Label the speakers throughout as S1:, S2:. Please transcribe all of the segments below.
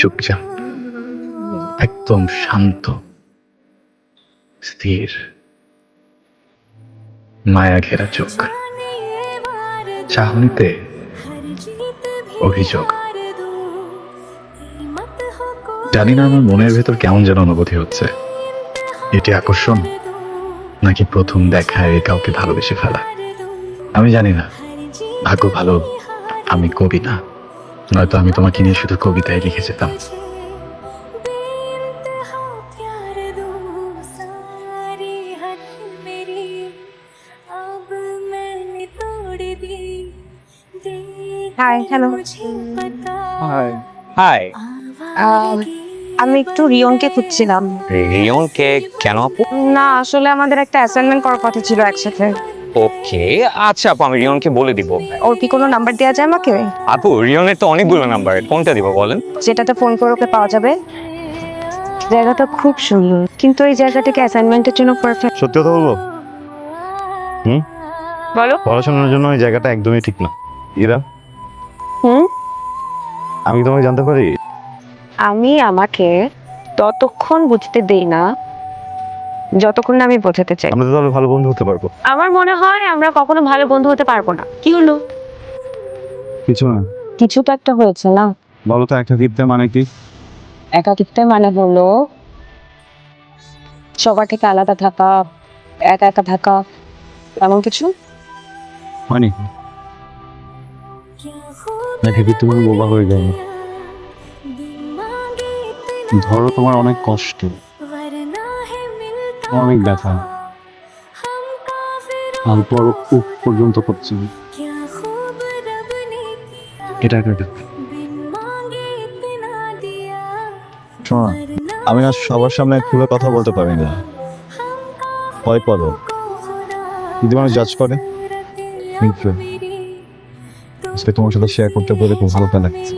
S1: চুপচাপ, একদম শান্ত, স্থির, মায়া ঘেরা চোখ, চাহনিতে অভিযোগ। জানি না আমার মনের ভেতর কেমন যেন অনুভূতি হচ্ছে। এটি আকর্ষণ নাকি প্রথম দেখায় কাউকে ভালোবেসে ফেলা, আমি জানি না। ভাগ্য ভালো আমি কবি না, নয়তো আমি তোমাকে নিয়ে শুধু কবিতায় লিখে যেতাম।
S2: Hi, hello.
S3: Hi hi.
S2: আমি একটু রিয়নকে খুঁজছিলাম।
S3: রিয়নকে কেন আপু?
S2: না, আসলে আমাদের একটা অ্যাসাইনমেন্ট করার কথা ছিল একসাথে।
S3: ওকে, আচ্ছা আপু, আমি রিয়নকে বলে দিব।
S2: ওর কি কোনো নাম্বার দেওয়া যায় আমাকে?
S3: আপু, রিয়নের তো অনেকগুলো নাম্বার, কোনটা দিব বলেন?
S2: যেটাতে ফোন করে ওকে পাওয়া যাবে। জায়গাটা খুব সুন্দর, কিন্তু এই জায়গাটাকে অ্যাসাইনমেন্টের জন্য পারফেক্ট।
S4: সত্যি কথা বলবো,
S2: বলো।
S4: পড়াশোনার জন্য এই জায়গাটা একদমই ঠিক না। ইরা,
S2: হুম।
S4: আমি কি তোমাকে জানতে পারি?
S2: আমি আমাকে ততক্ষণ বুঝতে দেই না যতক্ষণ না আমি বোঝাতে চাই।
S4: আমরা তো তাহলে ভালো বন্ধু হতে পারবো।
S2: আমার মনে হয় আমরা কখনো ভালো বন্ধু হতে পারবো না। কি হলো?
S4: কিছু না।
S2: কিছু তো একটা হয়েছে না।
S4: বলো তো, একটা গিফটের মানে কি?
S2: একাকিত্বের মানে হলো সবার থেকে আলাদা থাকা, একা একা থাকা, এমন কিছু।
S4: মানে নাকি কি তোমার বোবা হয়ে যায়? ধরো তোমার অনেক কষ্ট, অনেক ব্যথা, তারপর খুব পর্যন্ত করছি এটা একটা। শোনো, আমি আজ সবার সামনে খুলে কথা বলতে পারি না, ভয় পাবো যদি মানুষ জাজ করে। আজকে তোমার সাথে শেয়ার করতে পেরে খুব ভালো লাগছে।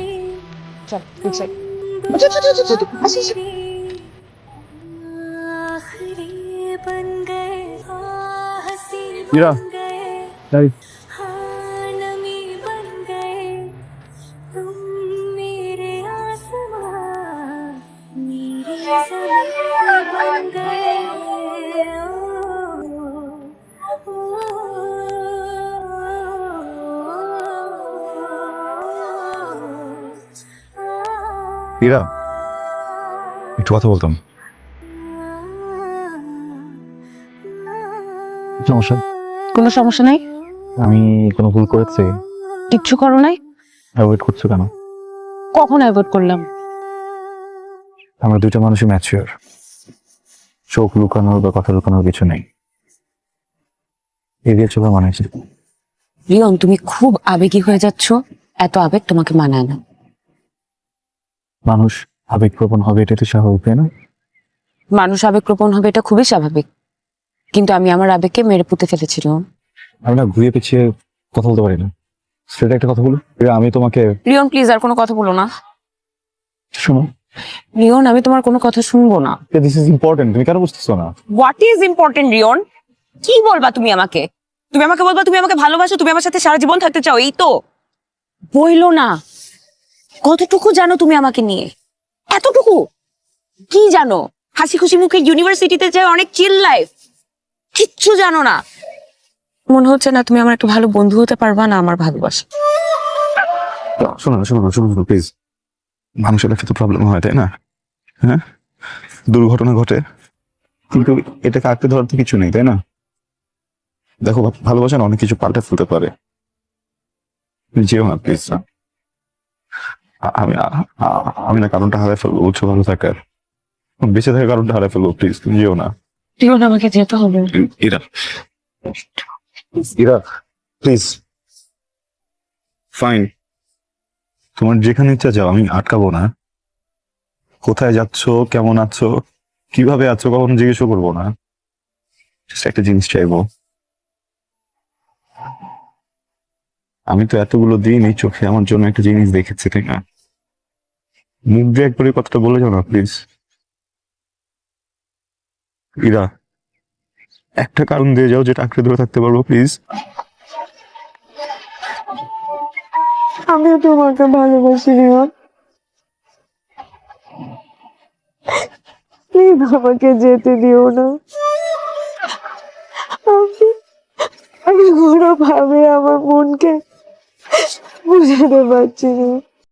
S4: ইরা, তাই ইরা, একটু কথা বলতাম। সমস্যা?
S2: কোনো সমস্যা নাই।
S4: আমি কোনো ভুল করেছি?
S2: কিচ্ছু করো নাই।
S4: অ্যাভয়েড করছো কেন?
S2: কখন অ্যাভয়েড করলাম?
S4: আমরা দুইটা মানুষই ম্যাচিওর, চোখ লুকানোর বা কথা লুকানোর কিছু নেই। এগিয়ে চলা মানে কি?
S2: রিয়ন, তুমি খুব আবেগী হয়ে যাচ্ছ। এত আবেগ তোমাকে মানায় না।
S4: মানুষ আবেগপ্রবণ হবে, এটা তো স্বাভাবিক, তাই না?
S2: মানুষ আবেগপ্রবণ হবে, এটা খুবই স্বাভাবিক, কিন্তু আমি আমার আবেগকে মেরে পুঁতে ফেলেছিলাম।
S4: আমি না ঘুরিয়ে পিছিয়ে কথা বলতে পারি না। সেটা একটা কথা বলো। আমি তোমাকে,
S2: রিয়ন প্লিজ আর কোনো কথা বলো না।
S4: শোনো,
S2: রিয়ন, আমি তোমার কোনো কথা শুনবো না।
S4: দিস ইজ ইম্পর্টেন্ট, তুমি কেন বুঝতেছো না?
S2: What is important reason? কি বলবা তুমি আমাকে? তুমি আমাকে বলবা তুমি আমাকে ভালোবাসো, তুমি আমার সাথে সারা জীবন থাকতে চাও, এই তো? বইলো না। কতটুকু জানো তুমি আমাকে নিয়ে? এতটুকু? কি জানো? হাসি খুশি মুখে ইউনিভার্সিটিতে যাও, অনেক চিল লাইফ। কিচ্ছু জানো না। মনে হচ্ছে না তুমি আমার একটু ভালো বন্ধু হতে পারবা না আমার ভালোবাসা।
S4: শোনো না, শোনো না, শোনো না প্লিজ। মানুষের লাইফে তো প্রবলেম হয়, তাই না? হ্যাঁ, দুর্ঘটনা ঘটে, কিন্তু এটাকে আঁকড়ে ধরার তো কিছু নেই, তাই না? দেখো, ভালোবাসা না অনেক কিছু পাল্টে ফেলতে পারে। যেও না প্লিজ। আমি আমি না কারণটা হারাই ফেলবো, বুঝছো? ভালো থাকার, বেঁচে থাকার কারণটা হারাই ফেলবো। প্লিজ তুমি যেও না।
S2: রিয়ন, আমাকে যেতে হবে।
S4: ইরা, ইরা প্লিজ। ফাইন, তোমার যেখানে ইচ্ছা যাও, আমি আটকাবো না। কোথায় যাচ্ছো, কেমন আছো, কিভাবে আছো, কখনো জিজ্ঞেসও করবো না। Just একটা জিনিস চাইবো, আমি তো এতগুলো দিন এই চোখে আমার জন্য একটা জিনিস দেখেছি, তাই না? মুখ দিয়ে একবার এই কথাটা বলে যাও না প্লিজ। ইরা, একটা কারণ দিয়ে যাও যেটা আঁকড়ে ধরে থাকতে পারবো, প্লিজ।
S2: আমিও তোমাকে ভালোবাসি রিয়ন।
S5: প্লিজ আমাকে যেতে দিও না। আমি কোনোভাবে আমার মনকে বুঝাতে পারছি না।